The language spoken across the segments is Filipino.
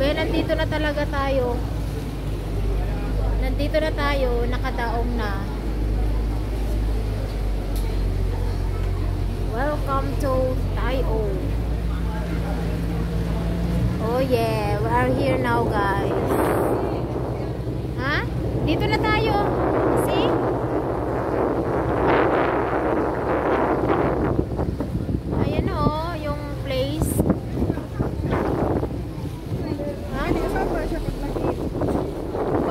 Kaya nandito na talaga tayo. Nandito na tayo, nakadaong na. Welcome to Tayo. Oh yeah, we are here now, guys. Ha? Dito na tayo. See? Ayan oh, yung place. Ha?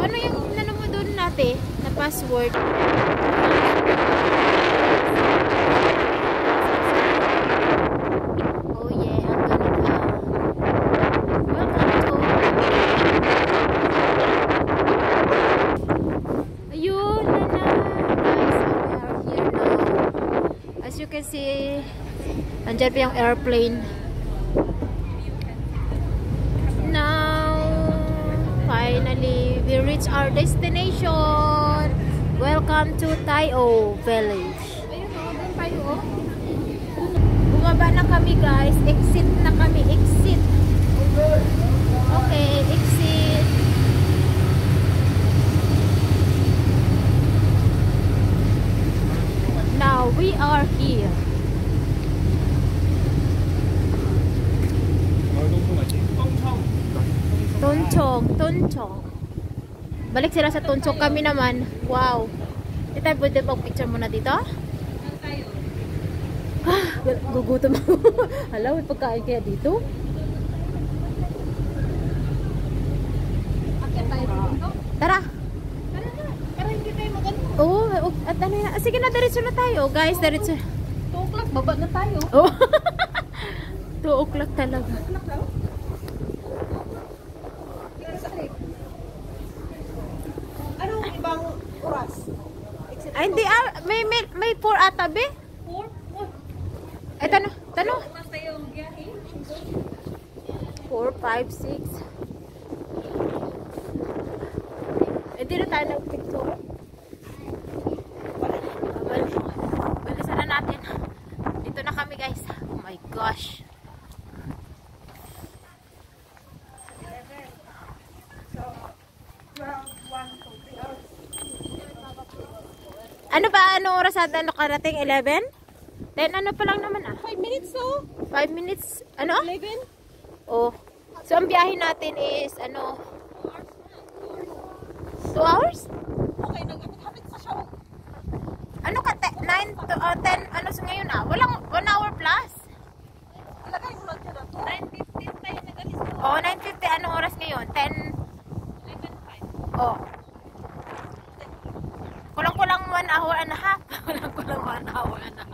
Ano yung ano mo doon natin? Na password? Oh yeah, ang ganda. Welcome to... Ayun na na. Guys, we are here now. As you can see, andyan pa yung airplane. Now, finally, we reach our destination. Welcome to Tayo Village. Ayun o, doon tayo o. Bumaba na kami, guys. Exit na kami. Exit. Okay, exit. Now, we are here. Tonchong. Balik sila sa Tonchong, kami naman. Wow. Ito, pwede pag-picture muna dito? Gugutom ako. Hala, may pagkain kaya dito? Akyat tayo dito. Tara. Tara na. Para hindi tayo magano. Oo, at ano na. Sige na, diretso na tayo. Guys, diretso. 2 o'clock, baba na tayo. Oh. 2 o'clock talaga. Anak daw. Anong ibang oras? Ay, hindi. May 4 ata, be? 4? Ay, tanong. Basta yung biyahe. 4, 5, 6. Hindi na tayo nag-picture. Balisan na natin. Dito na kami, guys. Oh my gosh. Ano ba? Anong oras natin? Ano karating? 11? 10 ano pa lang naman 5 minutes so? 5 minutes? Ano? 11? Oh. So, ang biyahe natin is, 2 hours? Okay, nag-habit sa show. Ano ka? 9 to 10? Ano sa ngayon Walang 1 hour plus? Ilagay mo lang dyan. 9:15 tayo nag-alis ko. Oh, 9:50. Anong oras ngayon? 10? 11:05. Oh. Kulang-kulang 1 hour and a half. Kulang-kulang 1 hour and a half.